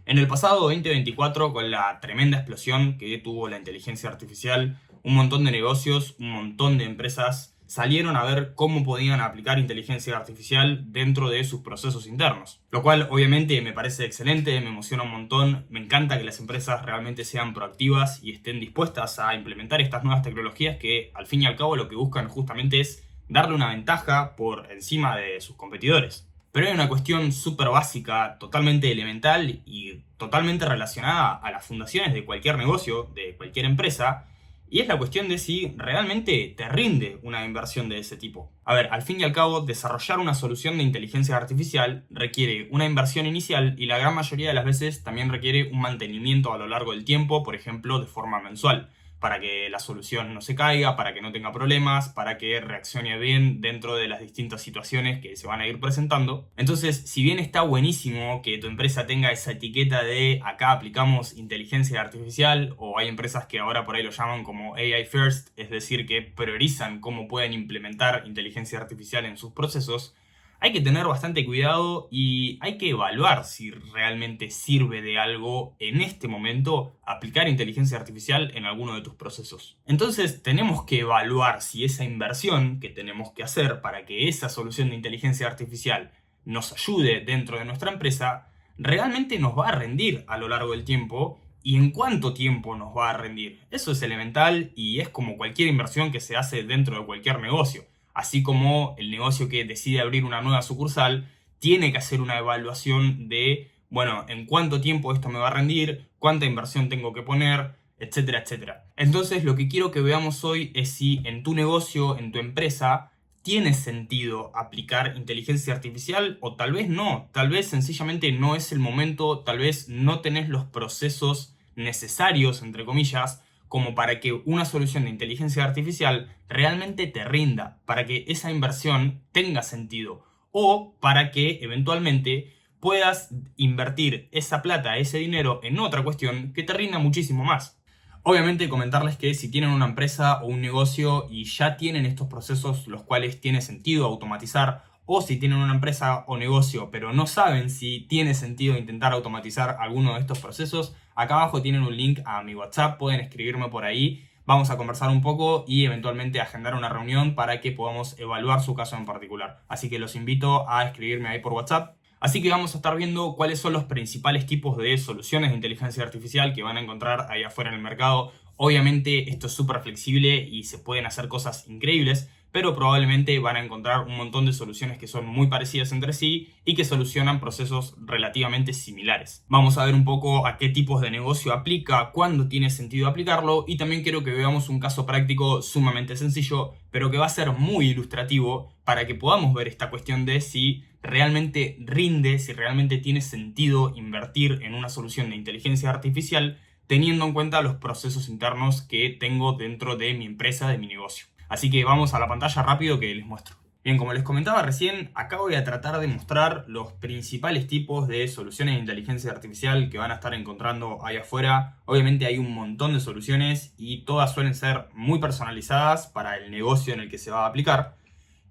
En el pasado 2024, con la tremenda explosión que tuvo la inteligencia artificial, un montón de negocios, un montón de empresas salieron a ver cómo podían aplicar inteligencia artificial dentro de sus procesos internos. Lo cual obviamente me parece excelente, me emociona un montón, me encanta que las empresas realmente sean proactivas y estén dispuestas a implementar estas nuevas tecnologías que al fin y al cabo lo que buscan justamente es darle una ventaja por encima de sus competidores. Pero hay una cuestión súper básica, totalmente elemental y totalmente relacionada a las fundaciones de cualquier negocio, de cualquier empresa, y es la cuestión de si realmente te rinde una inversión de ese tipo. A ver, al fin y al cabo, desarrollar una solución de inteligencia artificial requiere una inversión inicial y la gran mayoría de las veces también requiere un mantenimiento a lo largo del tiempo, por ejemplo, de forma mensual, para que la solución no se caiga, para que no tenga problemas, para que reaccione bien dentro de las distintas situaciones que se van a ir presentando. Entonces, si bien está buenísimo que tu empresa tenga esa etiqueta de acá aplicamos inteligencia artificial, o hay empresas que ahora por ahí lo llaman como AI First, es decir, que priorizan cómo pueden implementar inteligencia artificial en sus procesos, hay que tener bastante cuidado y hay que evaluar si realmente sirve de algo en este momento aplicar inteligencia artificial en alguno de tus procesos. Entonces tenemos que evaluar si esa inversión que tenemos que hacer para que esa solución de inteligencia artificial nos ayude dentro de nuestra empresa realmente nos va a rendir a lo largo del tiempo y en cuánto tiempo nos va a rendir. Eso es elemental y es como cualquier inversión que se hace dentro de cualquier negocio. Así como el negocio que decide abrir una nueva sucursal tiene que hacer una evaluación de, bueno, en cuánto tiempo esto me va a rendir, cuánta inversión tengo que poner, etcétera, etcétera. Entonces, lo que quiero que veamos hoy es si en tu negocio, en tu empresa, tiene sentido aplicar inteligencia artificial o tal vez no, tal vez sencillamente no es el momento, tal vez no tenés los procesos necesarios, entre comillas, como para que una solución de inteligencia artificial realmente te rinda, para que esa inversión tenga sentido o para que eventualmente puedas invertir esa plata, ese dinero en otra cuestión que te rinda muchísimo más. Obviamente comentarles que si tienen una empresa o un negocio y ya tienen estos procesos los cuales tiene sentido automatizar, o si tienen una empresa o negocio pero no saben si tiene sentido intentar automatizar alguno de estos procesos, acá abajo tienen un link a mi WhatsApp, pueden escribirme por ahí, vamos a conversar un poco y eventualmente agendar una reunión para que podamos evaluar su caso en particular. Así que los invito a escribirme ahí por WhatsApp. Así que vamos a estar viendo cuáles son los principales tipos de soluciones de inteligencia artificial que van a encontrar ahí afuera en el mercado. Obviamente esto es súper flexible y se pueden hacer cosas increíbles, pero probablemente van a encontrar un montón de soluciones que son muy parecidas entre sí y que solucionan procesos relativamente similares. Vamos a ver un poco a qué tipos de negocio aplica, cuándo tiene sentido aplicarlo y también quiero que veamos un caso práctico sumamente sencillo, pero que va a ser muy ilustrativo para que podamos ver esta cuestión de si realmente rinde, si realmente tiene sentido invertir en una solución de inteligencia artificial teniendo en cuenta los procesos internos que tengo dentro de mi empresa, de mi negocio. Así que vamos a la pantalla rápido que les muestro. Bien, como les comentaba recién, acá voy a tratar de mostrar los principales tipos de soluciones de inteligencia artificial que van a estar encontrando ahí afuera. Obviamente hay un montón de soluciones y todas suelen ser muy personalizadas para el negocio en el que se va a aplicar.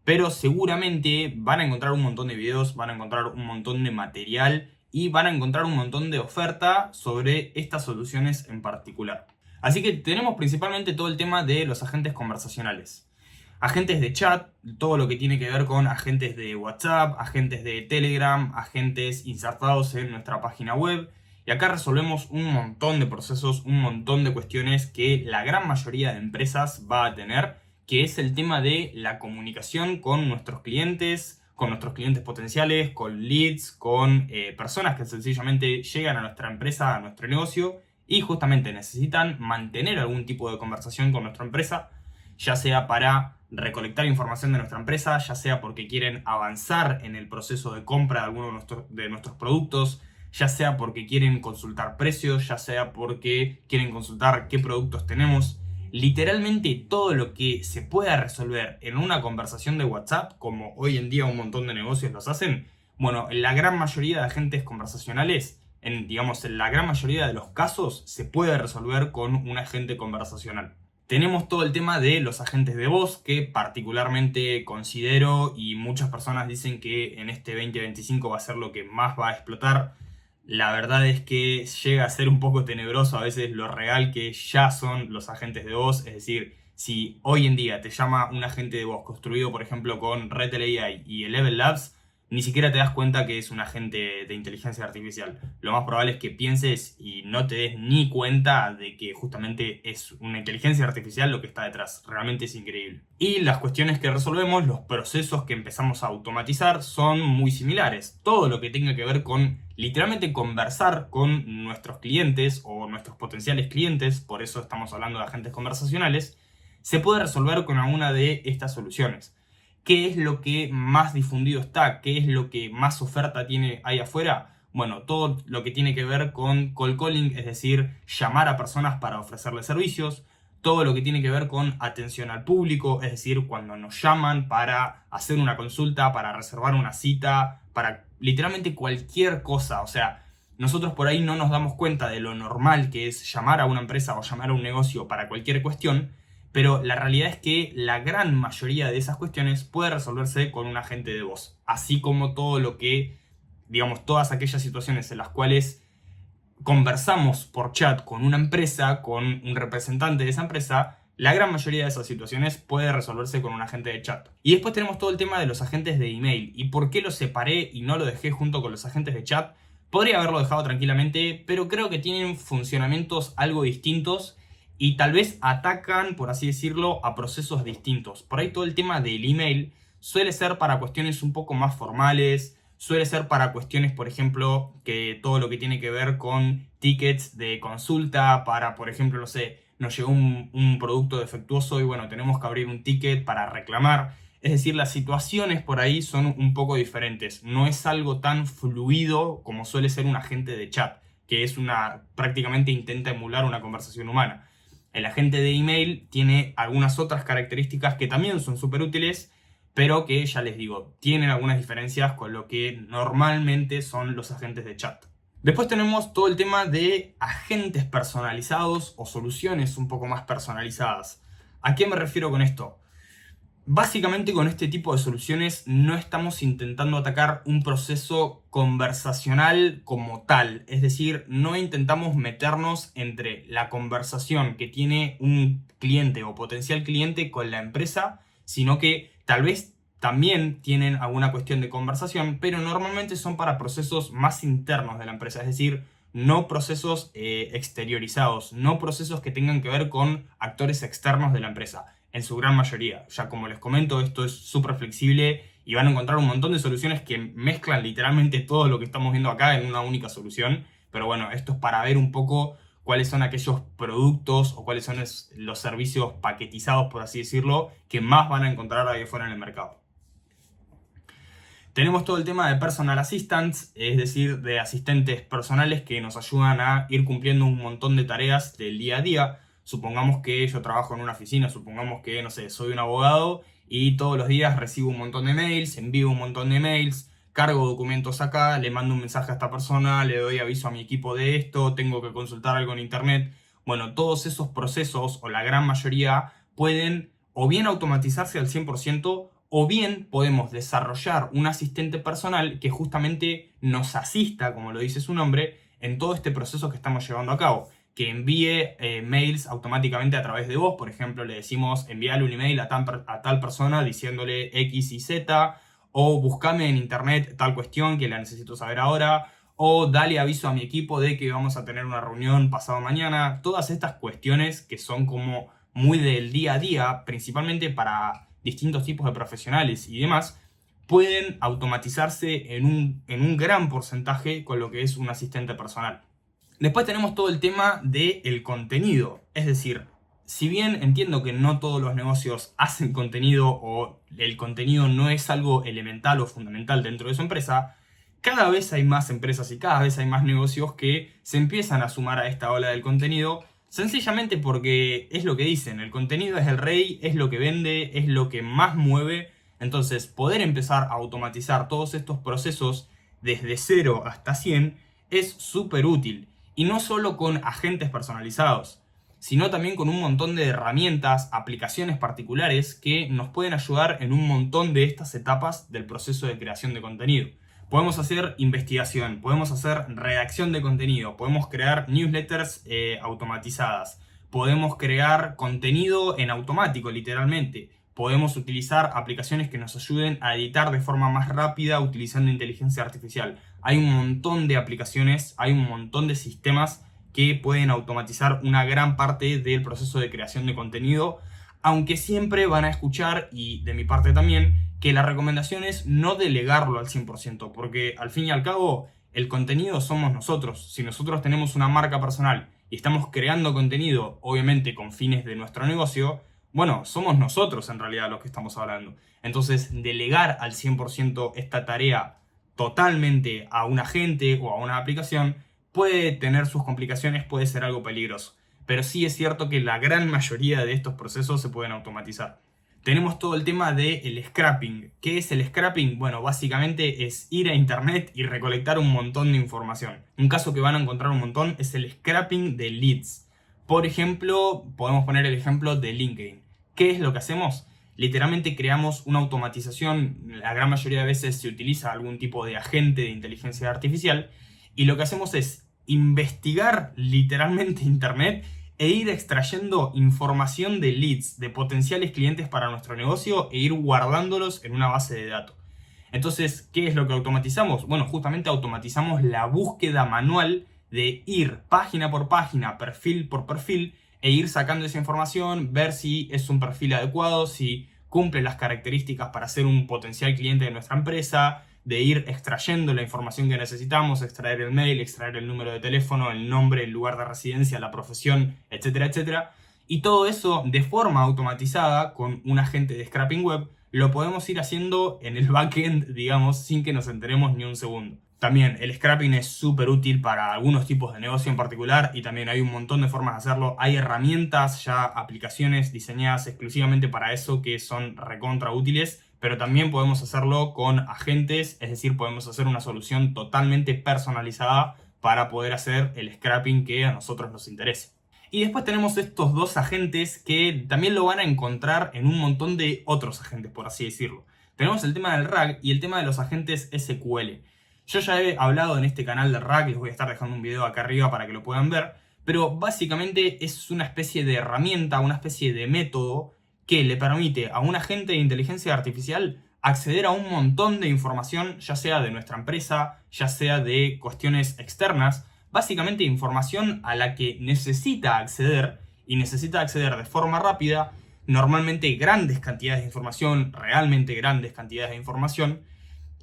Pero seguramente van a encontrar un montón de videos, van a encontrar un montón de material y van a encontrar un montón de oferta sobre estas soluciones en particular. Así que tenemos principalmente todo el tema de los agentes conversacionales. Agentes de chat, todo lo que tiene que ver con agentes de WhatsApp, agentes de Telegram, agentes insertados en nuestra página web. Y acá resolvemos un montón de procesos, un montón de cuestiones que la gran mayoría de empresas va a tener, que es el tema de la comunicación con nuestros clientes potenciales, con leads, con personas que sencillamente llegan a nuestra empresa, a nuestro negocio y justamente necesitan mantener algún tipo de conversación con nuestra empresa, ya sea para recolectar información de nuestra empresa, ya sea porque quieren avanzar en el proceso de compra de alguno de nuestros productos, ya sea porque quieren consultar precios, ya sea porque quieren consultar qué productos tenemos. Literalmente todo lo que se pueda resolver en una conversación de WhatsApp, como hoy en día un montón de negocios los hacen, bueno, en la gran mayoría de agentes conversacionales, en la gran mayoría de los casos, se puede resolver con un agente conversacional. Tenemos todo el tema de los agentes de voz, que particularmente considero y muchas personas dicen que en este 2025 va a ser lo que más va a explotar. La verdad es que llega a ser un poco tenebroso a veces lo real que ya son los agentes de voz. Es decir, si hoy en día te llama un agente de voz construido, por ejemplo, con RTL AI y Eleven Labs, ni siquiera te das cuenta que es un agente de inteligencia artificial. Lo más probable es que pienses y no te des ni cuenta de que justamente es una inteligencia artificial lo que está detrás. Realmente es increíble. Y las cuestiones que resolvemos, los procesos que empezamos a automatizar son muy similares. Todo lo que tenga que ver con literalmente conversar con nuestros clientes o nuestros potenciales clientes, por eso estamos hablando de agentes conversacionales, se puede resolver con alguna de estas soluciones. ¿Qué es lo que más difundido está? ¿Qué es lo que más oferta tiene ahí afuera? Bueno, todo lo que tiene que ver con cold calling, es decir, llamar a personas para ofrecerles servicios. Todo lo que tiene que ver con atención al público, es decir, cuando nos llaman para hacer una consulta, para reservar una cita, para literalmente cualquier cosa. O sea, nosotros por ahí no nos damos cuenta de lo normal que es llamar a una empresa o llamar a un negocio para cualquier cuestión, pero la realidad es que la gran mayoría de esas cuestiones puede resolverse con un agente de voz. Así como todo lo que, digamos, todas aquellas situaciones en las cuales conversamos por chat con una empresa, con un representante de esa empresa, la gran mayoría de esas situaciones puede resolverse con un agente de chat. Y después tenemos todo el tema de los agentes de email. ¿Y por qué lo separé y no lo dejé junto con los agentes de chat? Podría haberlo dejado tranquilamente, pero creo que tienen funcionamientos algo distintos y tal vez atacan, por así decirlo, a procesos distintos. Por ahí todo el tema del email suele ser para cuestiones un poco más formales, suele ser para cuestiones, por ejemplo, que todo lo que tiene que ver con tickets de consulta, para, por ejemplo, no sé, nos llegó un producto defectuoso y bueno, tenemos que abrir un ticket para reclamar. Es decir, las situaciones por ahí son un poco diferentes. No es algo tan fluido como suele ser un agente de chat, que es prácticamente intenta emular una conversación humana. El agente de email tiene algunas otras características que también son súper útiles, pero que ya les digo, tienen algunas diferencias con lo que normalmente son los agentes de chat. Después tenemos todo el tema de agentes personalizados o soluciones un poco más personalizadas. ¿A qué me refiero con esto? Básicamente con este tipo de soluciones no estamos intentando atacar un proceso conversacional como tal, es decir, no intentamos meternos entre la conversación que tiene un cliente o potencial cliente con la empresa, sino que tal vez también tienen alguna cuestión de conversación, pero normalmente son para procesos más internos de la empresa, es decir, no procesos exteriorizados, no procesos que tengan que ver con actores externos de la empresa en su gran mayoría. Ya como les comento, esto es súper flexible y van a encontrar un montón de soluciones que mezclan literalmente todo lo que estamos viendo acá en una única solución. Pero bueno, esto es para ver un poco cuáles son aquellos productos o cuáles son los servicios paquetizados, por así decirlo, que más van a encontrar ahí afuera en el mercado. Tenemos todo el tema de personal assistants, es decir, de asistentes personales que nos ayudan a ir cumpliendo un montón de tareas del día a día. Supongamos que yo trabajo en una oficina, supongamos que, no sé, soy un abogado y todos los días recibo un montón de mails, envío un montón de mails, cargo documentos acá, le mando un mensaje a esta persona, le doy aviso a mi equipo de esto, tengo que consultar algo en internet. Bueno, todos esos procesos, o la gran mayoría, pueden o bien automatizarse al 100%, o bien podemos desarrollar un asistente personal que justamente nos asista, como lo dice su nombre, en todo este proceso que estamos llevando a cabo. Que envíe mails automáticamente a través de vos. Por ejemplo, le decimos envíale un email a tal persona diciéndole X y Z, o buscame en internet tal cuestión que la necesito saber ahora, o dale aviso a mi equipo de que vamos a tener una reunión pasado mañana. Todas estas cuestiones que son como muy del día a día, principalmente para distintos tipos de profesionales y demás, pueden automatizarse en un gran porcentaje con lo que es un asistente personal. Después tenemos todo el tema del contenido. Es decir, si bien entiendo que no todos los negocios hacen contenido o el contenido no es algo elemental o fundamental dentro de su empresa, cada vez hay más empresas y cada vez hay más negocios que se empiezan a sumar a esta ola del contenido, sencillamente porque es lo que dicen, el contenido es el rey, es lo que vende, es lo que más mueve. Entonces, poder empezar a automatizar todos estos procesos desde 0 hasta 100 es súper útil. Y no solo con agentes personalizados, sino también con un montón de herramientas, aplicaciones particulares que nos pueden ayudar en un montón de estas etapas del proceso de creación de contenido. Podemos hacer investigación, podemos hacer redacción de contenido, podemos crear newsletters automatizadas, podemos crear contenido en automático, literalmente. Podemos utilizar aplicaciones que nos ayuden a editar de forma más rápida utilizando inteligencia artificial. Hay un montón de aplicaciones, hay un montón de sistemas que pueden automatizar una gran parte del proceso de creación de contenido, aunque siempre van a escuchar, y de mi parte también, que la recomendación es no delegarlo al 100%, porque al fin y al cabo el contenido somos nosotros. Si nosotros tenemos una marca personal y estamos creando contenido, obviamente con fines de nuestro negocio, bueno, somos nosotros en realidad los que estamos hablando. Entonces, delegar al 100% esta tarea totalmente a un agente o a una aplicación puede tener sus complicaciones, puede ser algo peligroso. Pero sí es cierto que la gran mayoría de estos procesos se pueden automatizar. Tenemos todo el tema del scrapping. ¿Qué es el scrapping? Bueno, básicamente es ir a internet y recolectar un montón de información. Un caso que van a encontrar un montón es el scrapping de leads. Por ejemplo, podemos poner el ejemplo de LinkedIn. ¿Qué es lo que hacemos? Literalmente creamos una automatización. La gran mayoría de veces se utiliza algún tipo de agente de inteligencia artificial. Y lo que hacemos es investigar literalmente internet e ir extrayendo información de leads, de potenciales clientes para nuestro negocio e ir guardándolos en una base de datos. Entonces, ¿qué es lo que automatizamos? Bueno, justamente automatizamos la búsqueda manual de ir página por página, perfil por perfil, e ir sacando esa información, ver si es un perfil adecuado, si cumple las características para ser un potencial cliente de nuestra empresa, de ir extrayendo la información que necesitamos, extraer el mail, extraer el número de teléfono, el nombre, el lugar de residencia, la profesión, etcétera, etcétera. Y todo eso de forma automatizada con un agente de scrapping web lo podemos ir haciendo en el backend, digamos, sin que nos enteremos ni un segundo. También el scrapping es súper útil para algunos tipos de negocio en particular y también hay un montón de formas de hacerlo. Hay herramientas, ya aplicaciones diseñadas exclusivamente para eso que son recontra útiles, pero también podemos hacerlo con agentes, es decir, podemos hacer una solución totalmente personalizada para poder hacer el scrapping que a nosotros nos interese. Y después tenemos estos dos agentes que también lo van a encontrar en un montón de otros agentes, por así decirlo. Tenemos el tema del RAG y el tema de los agentes SQL. Yo ya he hablado en este canal de RAG, les voy a estar dejando un video acá arriba para que lo puedan ver, pero básicamente es una especie de herramienta, una especie de método que le permite a un agente de inteligencia artificial acceder a un montón de información, ya sea de nuestra empresa, ya sea de cuestiones externas, básicamente información a la que necesita acceder y necesita acceder de forma rápida, normalmente grandes cantidades de información, realmente grandes cantidades de información,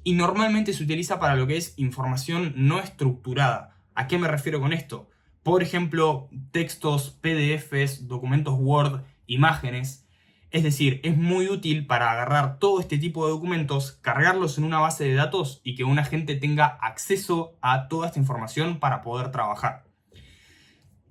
y normalmente se utiliza para lo que es información no estructurada. ¿A qué me refiero con esto? Por ejemplo, textos, PDFs, documentos Word, imágenes. Es decir, es muy útil para agarrar todo este tipo de documentos, cargarlos en una base de datos y que un agente tenga acceso a toda esta información para poder trabajar.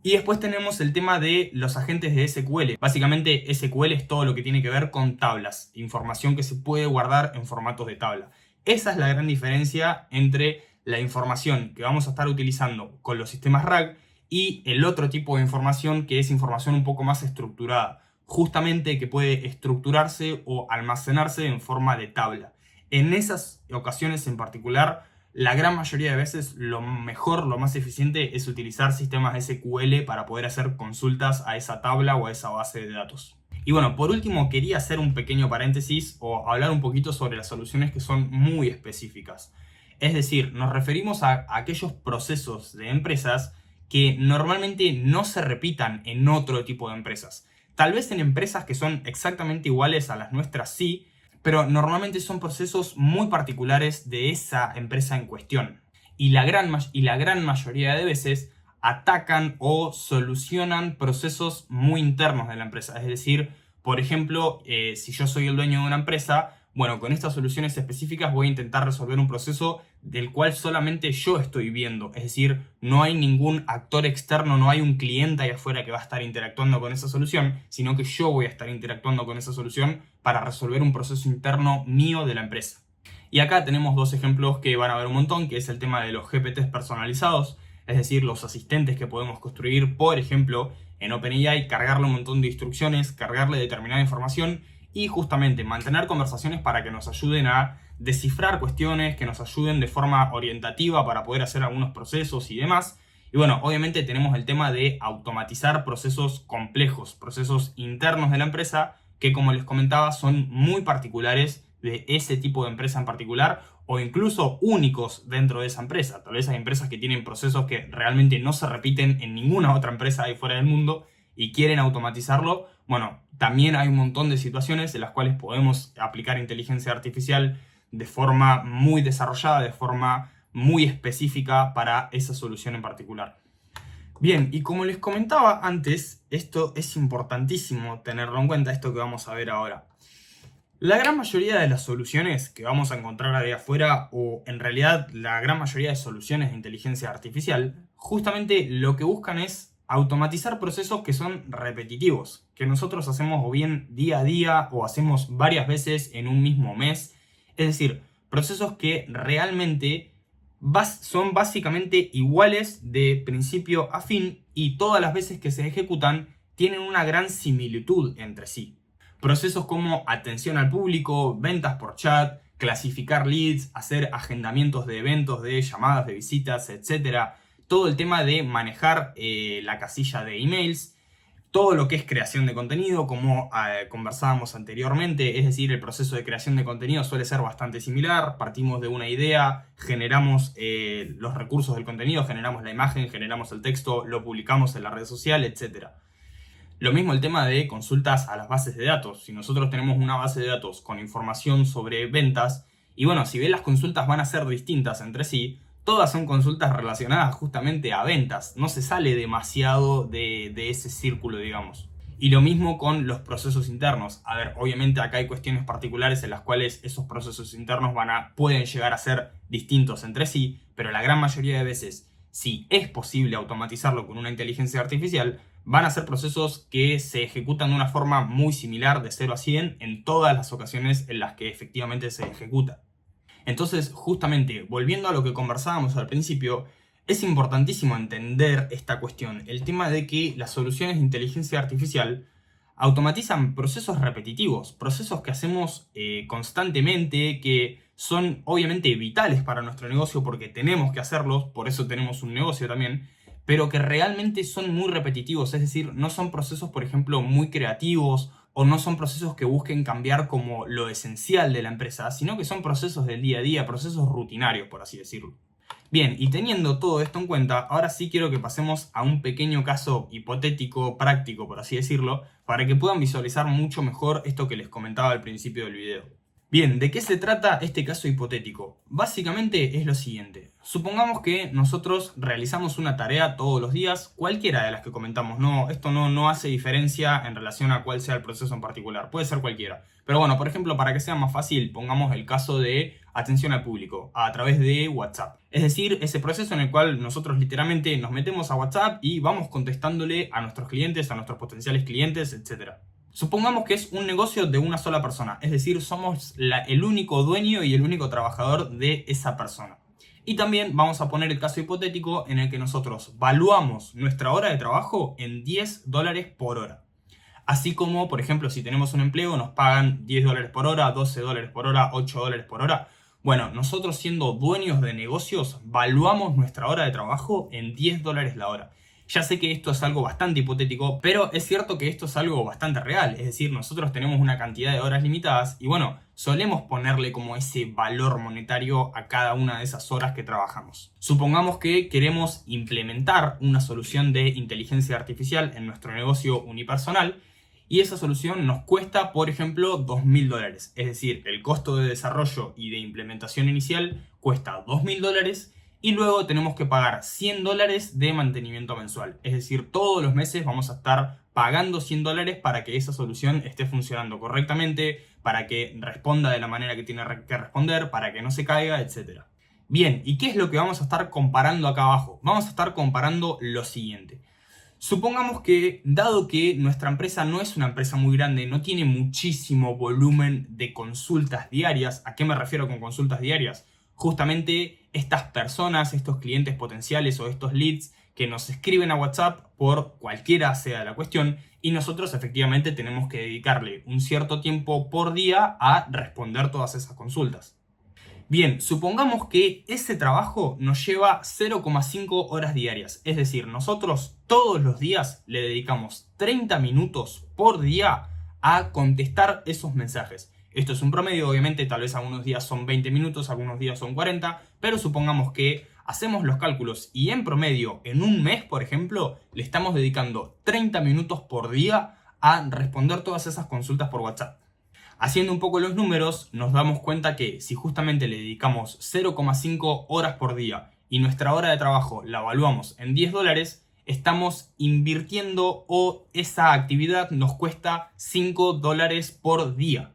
Y después tenemos el tema de los agentes de SQL. Básicamente SQL es todo lo que tiene que ver con tablas, información que se puede guardar en formatos de tabla. Esa es la gran diferencia entre la información que vamos a estar utilizando con los sistemas RAG y el otro tipo de información que es información un poco más estructurada. Justamente que puede estructurarse o almacenarse en forma de tabla. En esas ocasiones en particular, la gran mayoría de veces lo mejor, lo más eficiente es utilizar sistemas SQL para poder hacer consultas a esa tabla o a esa base de datos. Y bueno, por último quería hacer un pequeño paréntesis o hablar un poquito sobre las soluciones que son muy específicas. Es decir, nos referimos a aquellos procesos de empresas que normalmente no se repitan en otro tipo de empresas. Tal vez en empresas que son exactamente iguales a las nuestras sí, pero normalmente son procesos muy particulares de esa empresa en cuestión. Y la gran mayoría de veces atacan o solucionan procesos muy internos de la empresa. Es decir, por ejemplo, si yo soy el dueño de una empresa, bueno, con estas soluciones específicas voy a intentar resolver un proceso del cual solamente yo estoy viendo. Es decir, no hay ningún actor externo, no hay un cliente ahí afuera que va a estar interactuando con esa solución, sino que yo voy a estar interactuando con esa solución para resolver un proceso interno mío de la empresa. Y acá tenemos dos ejemplos que van a ver un montón, que es el tema de los GPTs personalizados, es decir, los asistentes que podemos construir, por ejemplo, en OpenAI, cargarle un montón de instrucciones, cargarle determinada información y justamente mantener conversaciones para que nos ayuden a descifrar cuestiones, que nos ayuden de forma orientativa para poder hacer algunos procesos y demás. Y bueno, obviamente tenemos el tema de automatizar procesos complejos, procesos internos de la empresa, que como les comentaba son muy particulares de ese tipo de empresa en particular, o incluso únicos dentro de esa empresa. Tal vez hay empresas que tienen procesos que realmente no se repiten en ninguna otra empresa ahí fuera del mundo y quieren automatizarlo. Bueno, también hay un montón de situaciones en las cuales podemos aplicar inteligencia artificial de forma muy desarrollada, de forma muy específica para esa solución en particular. Bien, y como les comentaba antes, esto es importantísimo tenerlo en cuenta, esto que vamos a ver ahora. La gran mayoría de las soluciones que vamos a encontrar ahí afuera, o en realidad la gran mayoría de soluciones de inteligencia artificial, justamente lo que buscan es automatizar procesos que son repetitivos, que nosotros hacemos o bien día a día o hacemos varias veces en un mismo mes. Es decir, procesos que realmente son básicamente iguales de principio a fin y todas las veces que se ejecutan tienen una gran similitud entre sí. Procesos como atención al público, ventas por chat, clasificar leads, hacer agendamientos de eventos, de llamadas, de visitas, etc. Todo el tema de manejar la casilla de emails, todo lo que es creación de contenido, como conversábamos anteriormente, es decir, el proceso de creación de contenido suele ser bastante similar. Partimos de una idea, generamos los recursos del contenido, generamos la imagen, generamos el texto, lo publicamos en la red social, etc. Lo mismo el tema de consultas a las bases de datos. Si nosotros tenemos una base de datos con información sobre ventas, y bueno, si bien las consultas van a ser distintas entre sí, todas son consultas relacionadas justamente a ventas. No se sale demasiado de ese círculo, digamos. Y lo mismo con los procesos internos. A ver, obviamente acá hay cuestiones particulares en las cuales esos procesos internos pueden llegar a ser distintos entre sí, pero la gran mayoría de veces, si es posible automatizarlo con una inteligencia artificial, van a ser procesos que se ejecutan de una forma muy similar de 0 a 100 en todas las ocasiones en las que efectivamente se ejecuta. Entonces, justamente, volviendo a lo que conversábamos al principio, es importantísimo entender esta cuestión, el tema de que las soluciones de inteligencia artificial automatizan procesos repetitivos, procesos que hacemos constantemente, que son obviamente vitales para nuestro negocio porque tenemos que hacerlos, por eso tenemos un negocio también, pero que realmente son muy repetitivos, es decir, no son procesos, por ejemplo, muy creativos o no son procesos que busquen cambiar como lo esencial de la empresa, sino que son procesos del día a día, procesos rutinarios, por así decirlo. Bien, y teniendo todo esto en cuenta, ahora sí quiero que pasemos a un pequeño caso hipotético, práctico, por así decirlo, para que puedan visualizar mucho mejor esto que les comentaba al principio del video. Bien, ¿de qué se trata este caso hipotético? Básicamente es lo siguiente. Supongamos que nosotros realizamos una tarea todos los días, cualquiera de las que comentamos. Esto no hace diferencia en relación a cuál sea el proceso en particular. Puede ser cualquiera. Pero bueno, por ejemplo, para que sea más fácil, pongamos el caso de atención al público a través de WhatsApp. Es decir, ese proceso en el cual nosotros literalmente nos metemos a WhatsApp y vamos contestándole a nuestros clientes, a nuestros potenciales clientes, etc. Supongamos que es un negocio de una sola persona, es decir, somos el único dueño y el único trabajador de esa persona. Y también vamos a poner el caso hipotético en el que nosotros valuamos nuestra hora de trabajo en $10 por hora. Así como, por ejemplo, si tenemos un empleo, nos pagan $10 por hora, $12 por hora, $8 por hora. Bueno, nosotros siendo dueños de negocios, valuamos nuestra hora de trabajo en $10 la hora. Ya sé que esto es algo bastante hipotético, pero es cierto que esto es algo bastante real. Es decir, nosotros tenemos una cantidad de horas limitadas y bueno, solemos ponerle como ese valor monetario a cada una de esas horas que trabajamos. Supongamos que queremos implementar una solución de inteligencia artificial en nuestro negocio unipersonal y esa solución nos cuesta, por ejemplo, $2.000. Es decir, el costo de desarrollo y de implementación inicial cuesta $2.000 y luego tenemos que pagar $100 de mantenimiento mensual. Es decir, todos los meses vamos a estar pagando $100 para que esa solución esté funcionando correctamente, para que responda de la manera que tiene que responder, para que no se caiga, etc. Bien, ¿y qué es lo que vamos a estar comparando acá abajo? Vamos a estar comparando lo siguiente. Supongamos que, dado que nuestra empresa no es una empresa muy grande, no tiene muchísimo volumen de consultas diarias. ¿A qué me refiero con consultas diarias? Justamente estas personas, estos clientes potenciales o estos leads que nos escriben a WhatsApp por cualquiera sea la cuestión, y nosotros efectivamente tenemos que dedicarle un cierto tiempo por día a responder todas esas consultas. Bien, supongamos que ese trabajo nos lleva 0,5 horas diarias, es decir, nosotros todos los días le dedicamos 30 minutos por día a contestar esos mensajes. Esto es un promedio, obviamente, tal vez algunos días son 20 minutos, algunos días son 40, pero supongamos que hacemos los cálculos y en promedio, en un mes, por ejemplo, le estamos dedicando 30 minutos por día a responder todas esas consultas por WhatsApp. Haciendo un poco los números, nos damos cuenta que si justamente le dedicamos 0,5 horas por día y nuestra hora de trabajo la evaluamos en $10, estamos invirtiendo o esa actividad nos cuesta $5 por día.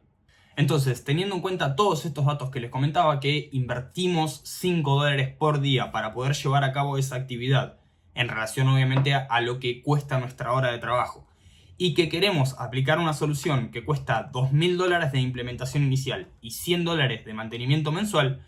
Entonces, teniendo en cuenta todos estos datos que les comentaba, que invertimos $5 por día para poder llevar a cabo esa actividad, en relación obviamente a lo que cuesta nuestra hora de trabajo, y que queremos aplicar una solución que cuesta $2.000 de implementación inicial y $100 de mantenimiento mensual,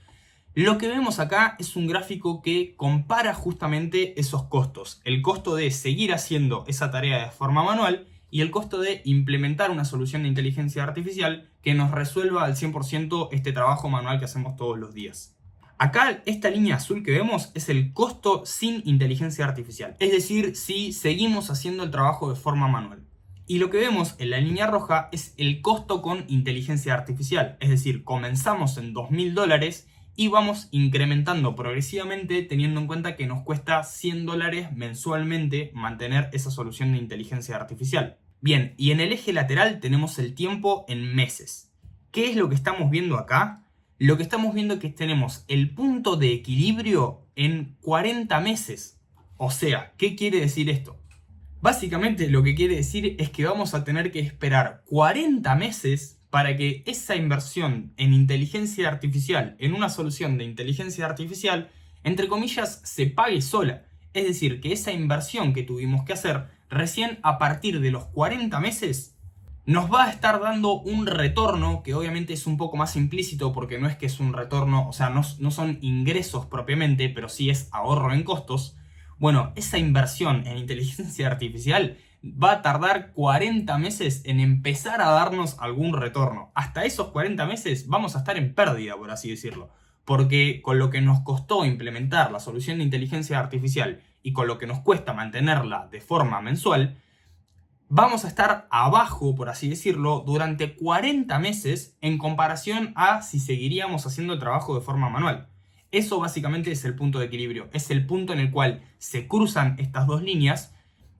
lo que vemos acá es un gráfico que compara justamente esos costos. El costo de seguir haciendo esa tarea de forma manual y el costo de implementar una solución de inteligencia artificial que nos resuelva al 100% este trabajo manual que hacemos todos los días. Acá esta línea azul que vemos es el costo sin inteligencia artificial, es decir, si seguimos haciendo el trabajo de forma manual. Y lo que vemos en la línea roja es el costo con inteligencia artificial, es decir, comenzamos en $2.000 y vamos incrementando progresivamente teniendo en cuenta que nos cuesta $100 mensualmente mantener esa solución de inteligencia artificial. Bien, y en el eje lateral tenemos el tiempo en meses. ¿Qué es lo que estamos viendo acá? Lo que estamos viendo es que tenemos el punto de equilibrio en 40 meses. O sea, ¿qué quiere decir esto? Básicamente lo que quiere decir es que vamos a tener que esperar 40 meses para que esa inversión en inteligencia artificial, en una solución de inteligencia artificial, entre comillas, se pague sola. Es decir, que esa inversión que tuvimos que hacer recién a partir de los 40 meses nos va a estar dando un retorno que obviamente es un poco más implícito porque no es que es un retorno, o sea, no son ingresos propiamente, pero sí es ahorro en costos. Bueno, esa inversión en inteligencia artificial va a tardar 40 meses en empezar a darnos algún retorno. Hasta esos 40 meses vamos a estar en pérdida, por así decirlo. Porque con lo que nos costó implementar la solución de inteligencia artificial y con lo que nos cuesta mantenerla de forma mensual, vamos a estar abajo, por así decirlo, durante 40 meses en comparación a si seguiríamos haciendo el trabajo de forma manual. Eso básicamente es el punto de equilibrio, es el punto en el cual se cruzan estas dos líneas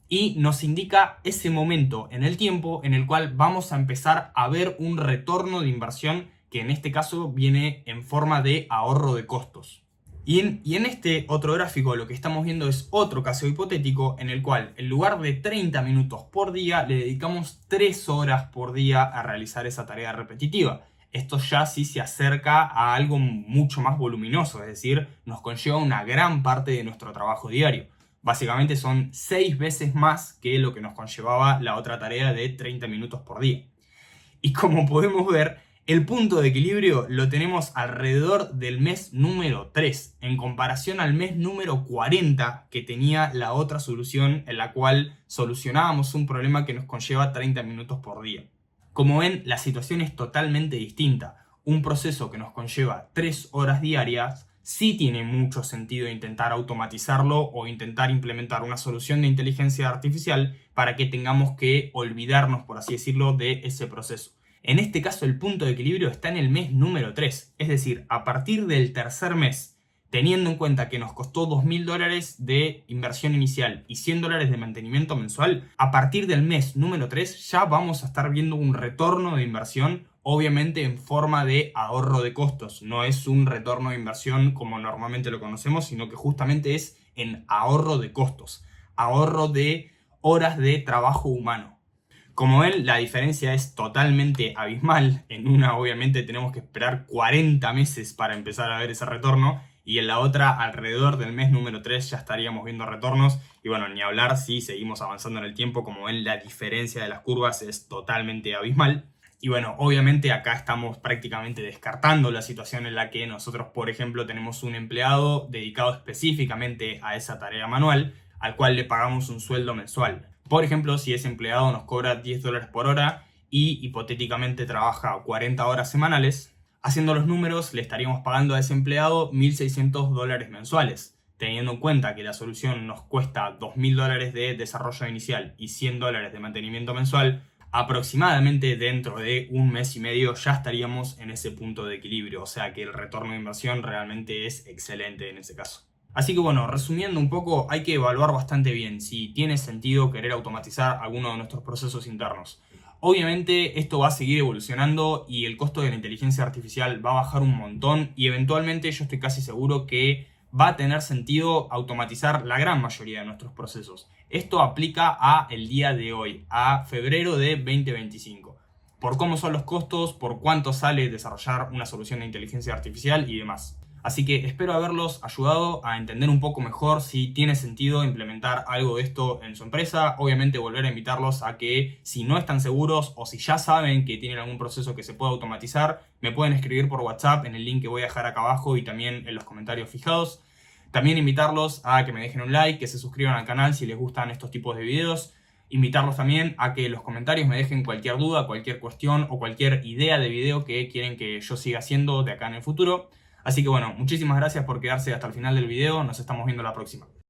y nos indica ese momento en el tiempo en el cual vamos a empezar a ver un retorno de inversión que en este caso viene en forma de ahorro de costos. Y en este otro gráfico lo que estamos viendo es otro caso hipotético en el cual en lugar de 30 minutos por día le dedicamos 3 horas por día a realizar esa tarea repetitiva. Esto ya sí se acerca a algo mucho más voluminoso, es decir, nos conlleva una gran parte de nuestro trabajo diario. Básicamente son 6 veces más que lo que nos conllevaba la otra tarea de 30 minutos por día. Y como podemos ver, el punto de equilibrio lo tenemos alrededor del mes número 3, en comparación al mes número 40 que tenía la otra solución en la cual solucionábamos un problema que nos conlleva 30 minutos por día. Como ven, la situación es totalmente distinta. Un proceso que nos conlleva 3 horas diarias sí tiene mucho sentido intentar automatizarlo o intentar implementar una solución de inteligencia artificial para que tengamos que olvidarnos, por así decirlo, de ese proceso. En este caso, el punto de equilibrio está en el mes número 3, es decir, a partir del tercer mes, teniendo en cuenta que nos costó $2.000 de inversión inicial y $100 de mantenimiento mensual, a partir del mes número 3 ya vamos a estar viendo un retorno de inversión, obviamente en forma de ahorro de costos. No es un retorno de inversión como normalmente lo conocemos, sino que justamente es en ahorro de costos, ahorro de horas de trabajo humano. Como ven, la diferencia es totalmente abismal. En una, obviamente, tenemos que esperar 40 meses para empezar a ver ese retorno. Y en la otra, alrededor del mes número 3, ya estaríamos viendo retornos. Y bueno, ni hablar si seguimos avanzando en el tiempo. Como ven, la diferencia de las curvas es totalmente abismal. Y bueno, obviamente acá estamos prácticamente descartando la situación en la que nosotros, por ejemplo, tenemos un empleado dedicado específicamente a esa tarea manual, al cual le pagamos un sueldo mensual. Por ejemplo, si ese empleado nos cobra $10 por hora y hipotéticamente trabaja 40 horas semanales, haciendo los números le estaríamos pagando a ese empleado $1.600 mensuales. Teniendo en cuenta que la solución nos cuesta $2.000 de desarrollo inicial y $100 de mantenimiento mensual, aproximadamente dentro de un mes y medio ya estaríamos en ese punto de equilibrio, o sea que el retorno de inversión realmente es excelente en ese caso. Así que bueno, resumiendo un poco, hay que evaluar bastante bien si tiene sentido querer automatizar alguno de nuestros procesos internos. Obviamente esto va a seguir evolucionando y el costo de la inteligencia artificial va a bajar un montón y eventualmente yo estoy casi seguro que va a tener sentido automatizar la gran mayoría de nuestros procesos. Esto aplica a el día de hoy, a febrero de 2025. Por cómo son los costos, por cuánto sale desarrollar una solución de inteligencia artificial y demás. Así que espero haberlos ayudado a entender un poco mejor si tiene sentido implementar algo de esto en su empresa. Obviamente volver a invitarlos a que si no están seguros o si ya saben que tienen algún proceso que se pueda automatizar, me pueden escribir por WhatsApp en el link que voy a dejar acá abajo y también en los comentarios fijados. También invitarlos a que me dejen un like, que se suscriban al canal si les gustan estos tipos de videos. Invitarlos también a que en los comentarios me dejen cualquier duda, cualquier cuestión o cualquier idea de video que quieren que yo siga haciendo de acá en el futuro. Así que bueno, muchísimas gracias por quedarse hasta el final del video, nos estamos viendo la próxima.